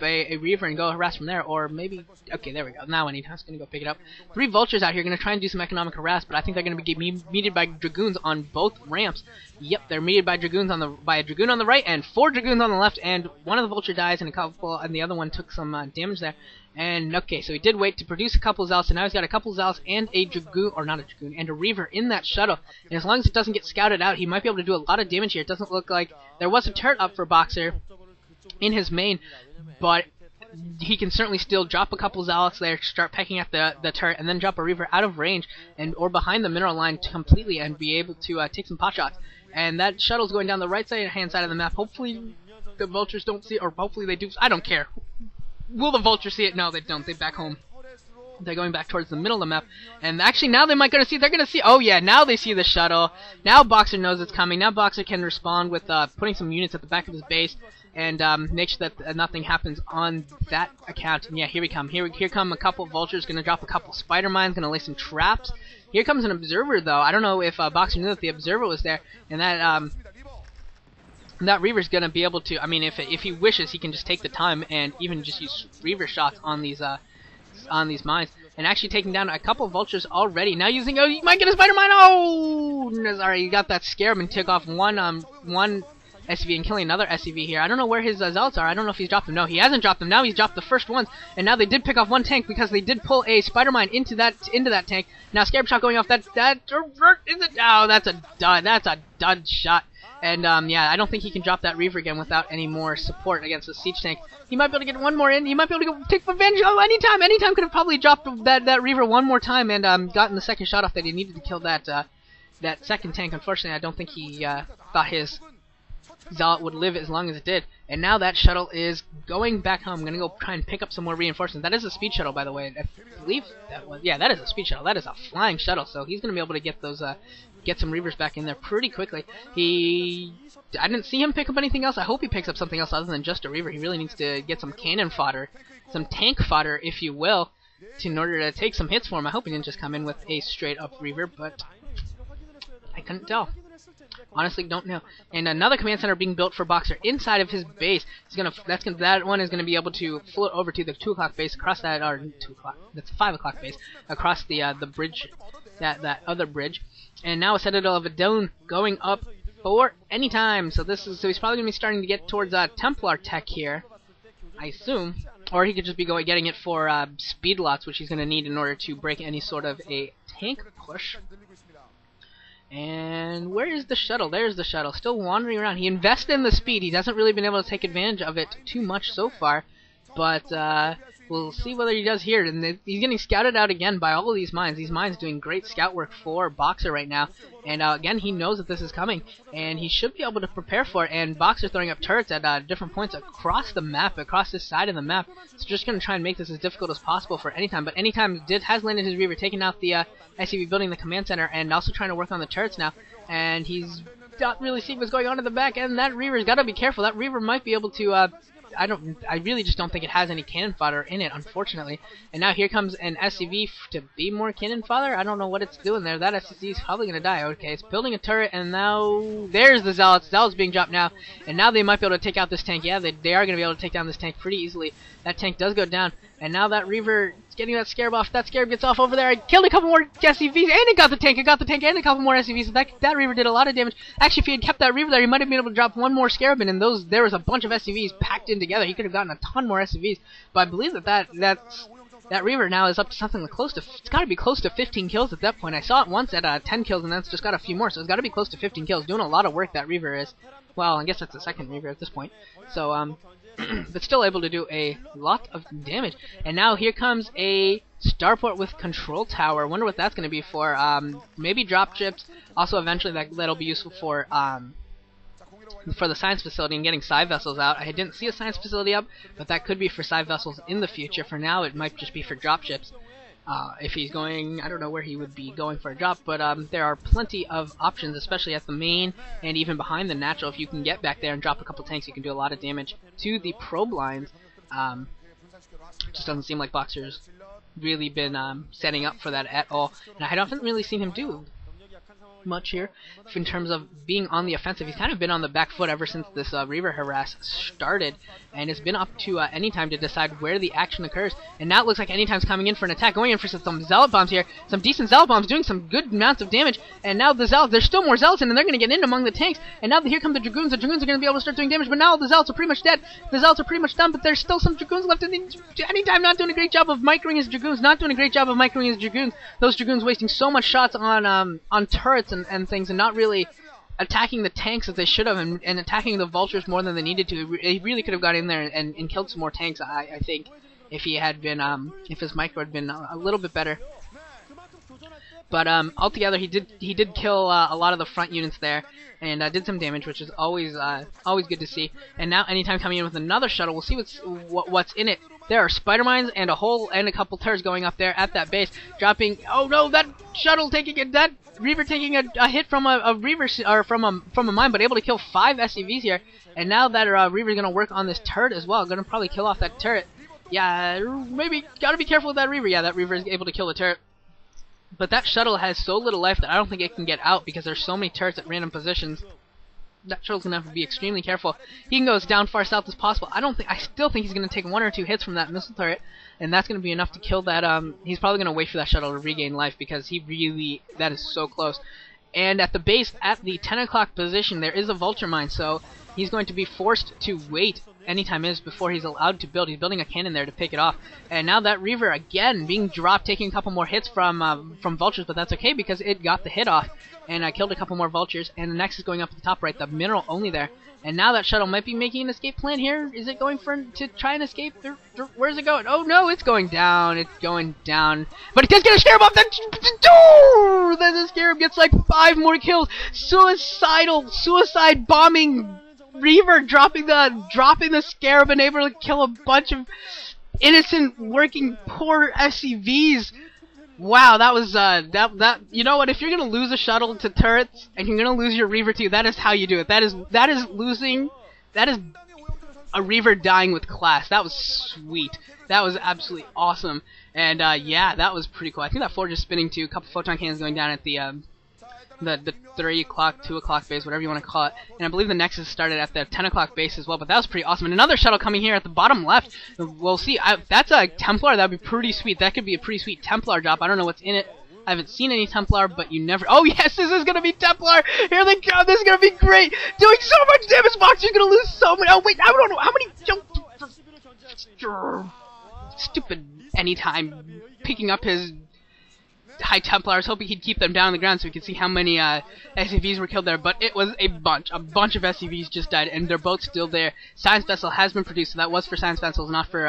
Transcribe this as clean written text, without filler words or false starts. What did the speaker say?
a Reaver and go harass from there, or maybe, okay, there we go, now Anytime's going to go pick it up. 3 Vultures out here going to try and do some economic harass, but I think they're going to be meted by Dragoons on both ramps. Yep, they're meted by Dragoons by a Dragoon on the right, and 4 Dragoons on the left, and one of the Vulture dies, and the other one took some damage there. And, okay, so he did wait to produce a couple of Zealots, and now he's got a couple of Zealots and a Dragoon, or not a Dragoon, and a Reaver in that shuttle. And as long as it doesn't get scouted out, he might be able to do a lot of damage here. It doesn't look like there was a turret up for Boxer in his main, but he can certainly still drop a couple Zealots there, start pecking at the turret, and then drop a Reaver out of range or behind the mineral line completely and be able to take some pot shots. And that shuttle's going down the right hand side of the map. Hopefully the Vultures don't see it, or hopefully they do. I don't care. Will the Vultures see it? No, they don't. They're back home. They're going back towards the middle of the map. And actually now they might gonna see. They're gonna see. Oh yeah, now they see the shuttle. Now Boxer knows it's coming. Now Boxer can respond with putting some units at the back of his base and make sure that nothing happens on that account. And yeah, here we come. Here come a couple of Vultures. Gonna drop a couple Spider Mines. Gonna lay some traps. Here comes an Observer though. I don't know if Boxer knew that the Observer was there, and that Reaver's gonna be able to. I mean, if he wishes, he can just take the time and even just use Reaver shots on these mines, and actually taking down a couple of Vultures already. Now using, oh, you might get a Spider Mine. Oh, sorry, he got that scarab and took off one SCV and killing another SCV here. I don't know where his Zealots are. I don't know if he's dropped them. No, he hasn't dropped them. Now he's dropped the first ones, and now they did pick off one tank because they did pull a Spider Mine into that tank. Now scarab shot going off. Is it? Oh, that's a dud shot. And yeah, I don't think he can drop that Reaver again without any more support against the siege tank. He might be able to get one more in. He might be able to go take revenge. Oh, Anytime could have probably dropped that Reaver one more time and gotten the second shot off that he needed to kill that second tank. Unfortunately, I don't think he thought his Zealot would live as long as it did. And now that shuttle is going back home. I'm gonna go try and pick up some more reinforcements. That is a speed shuttle, by the way. I believe that was, yeah, that is a speed shuttle. That is a flying shuttle. So he's gonna be able to get those get some Reavers back in there pretty quickly. I didn't see him pick up anything else. I hope he picks up something else other than just a Reaver. He really needs to get some cannon fodder, some tank fodder, if you will, in order to take some hits for him. I hope he didn't just come in with a straight up Reaver, but I couldn't tell. Honestly, don't know. And another command center being built for Boxer inside of his base. That one is gonna be able to float over to the 2 o'clock base across that, or 2 o'clock. That's 5 o'clock base across the bridge, that other bridge. And now a Citadel of Adone going up for Anytime. So he's probably gonna be starting to get towards Templar tech here, I assume, or he could just be getting it for speed lots, which he's gonna need in order to break any sort of a tank push. And where is the shuttle? There's the shuttle, still wandering around. He invested in the speed. He hasn't really been able to take advantage of it too much so far, but we'll see whether he does here. And he's getting scouted out again by all of these mines. These mines doing great scout work for Boxer right now. And again, he knows that this is coming, and he should be able to prepare for it. And Boxer throwing up turrets at different points across the map, across this side of the map. So just going to try and make this as difficult as possible for Anytime. But Anytime has landed his Reaver, taking out the SCV, building the command center, and also trying to work on the turrets now. And he's not really seeing what's going on in the back, and that Reaver's got to be careful. That Reaver might be able to I really just don't think it has any cannon fodder in it, unfortunately. And now here comes an SCV to be more cannon fodder. I don't know what it's doing there. That SCV is probably going to die. Okay, it's building a turret, and now there's the Zealots. Zealots being dropped now, and now they might be able to take out this tank. Yeah, they are going to be able to take down this tank pretty easily. That tank does go down, and now that Reaver is getting that scarab off. That scarab gets off over there. I killed a couple more SCVs, and it got the tank. It got the tank and a couple more SCVs. That Reaver did a lot of damage. Actually, if he had kept that Reaver there, he might have been able to drop one more scarab in, and there was a bunch of SCVs packed in together. He could have gotten a ton more SCVs, but I believe that Reaver now is up to something close to, it's got to be close to 15 kills at that point. I saw it once at 10 kills, and then it's just got a few more, so it's got to be close to 15 kills. Doing a lot of work, that Reaver is. Well, I guess that's the second Reaver at this point. So, but still able to do a lot of damage. And now here comes a starport with control tower. Wonder what that's going to be for. Maybe drop ships. Also, eventually that'll be useful for the science facility and getting psi vessels out. I didn't see a science facility up, but that could be for psi vessels in the future. For now, it might just be for drop ships. If he's going, I don't know where he would be going for a drop, but there are plenty of options, especially at the main and even behind the natural. If you can get back there and drop a couple tanks, you can do a lot of damage to the probe lines. Just doesn't seem like Boxer's really been setting up for that at all, and I haven't really seen him do much here in terms of being on the offensive. He's kind of been on the back foot ever since this Reaver harass started, and it's been up to any time to decide where the action occurs. And now it looks like Anytime's coming in for an attack, going in for some Zealot bombs here, some decent Zealot bombs, doing some good amounts of damage. And now the Zealots, there's still more Zealots in, and they're going to get in among the tanks. And now here come the Dragoons. The Dragoons are going to be able to start doing damage, but now the Zealots are pretty much dead. The Zealots are pretty much done, but there's still some Dragoons left. And Anytime not doing a great job of microing his Dragoons, Those Dragoons wasting so much shots on turrets and things, and not really attacking the tanks as they should have, and attacking the Vultures more than they needed to. He really could have got in there and killed some more tanks, I think, if he had been, if his micro had been a little bit better. But altogether, he did kill a lot of the front units there, and did some damage, which is always good to see. And now, Anytime coming in with another shuttle, we'll see what's in it. There are spider mines and a couple turrets going up there at that base, dropping. Oh no, that shuttle that Reaver taking a hit from a Reaver or from a mine, but able to kill 5 SCVs here. And now that Reaver's gonna work on this turret as well, gonna probably kill off that turret. Yeah, maybe gotta be careful with that Reaver. Yeah, that Reaver is able to kill the turret. But that shuttle has so little life that I don't think it can get out because there's so many turrets at random positions. That shuttle's gonna have to be extremely careful. He can go as down far south as possible. I still think he's gonna take 1 or 2 hits from that missile turret, and that's gonna be enough to kill that. He's probably gonna wait for that shuttle to regain life because that is so close. And at the base, at the 10 o'clock position, there is a Vulture mine, so he's going to be forced to wait Anytime before he's allowed to build. He's building a cannon there to pick it off. And now that Reaver, again, being dropped, taking a couple more hits from Vultures, but that's okay because it got the hit off. And I killed a couple more Vultures, and the next is going up at the top right, the mineral only there. And now that shuttle might be making an escape plan here. Is it going to try and escape? Where's it going? Oh no, it's going down. It's going down. But it does get a Scarab off. Then the Scarab gets like 5 more kills. Suicide bombing Reaver, dropping the Scarab and able to kill a bunch of innocent working poor SCVs. Wow, that was you know what, if you're gonna lose a shuttle to turrets and you're gonna lose your Reaver too, that is how you do it. That is a Reaver dying with class. That was sweet. That was absolutely awesome. And yeah, that was pretty cool. I think that forge is spinning too. A couple photon cannons going down at the 3 o'clock, 2 o'clock base, whatever you want to call it. And I believe the Nexus started at the 10 o'clock base as well, but that was pretty awesome. And another shuttle coming here at the bottom left. We'll see. That's a Templar. That would be pretty sweet. That could be a pretty sweet Templar drop. I don't know what's in it. I haven't seen any Templar, but you never... Oh, yes, this is going to be Templar! Here they go! This is going to be great! Doing so much damage, Box! You're going to lose so many... Oh, wait, I don't know. How many... Stupid Anytime picking up his High Templar. I was hoping he'd keep them down on the ground so we could see how many SCVs were killed there, but it was a bunch. A bunch of SCVs just died, and they're both still there. Science Vessel has been produced, so that was for Science Vessels, not for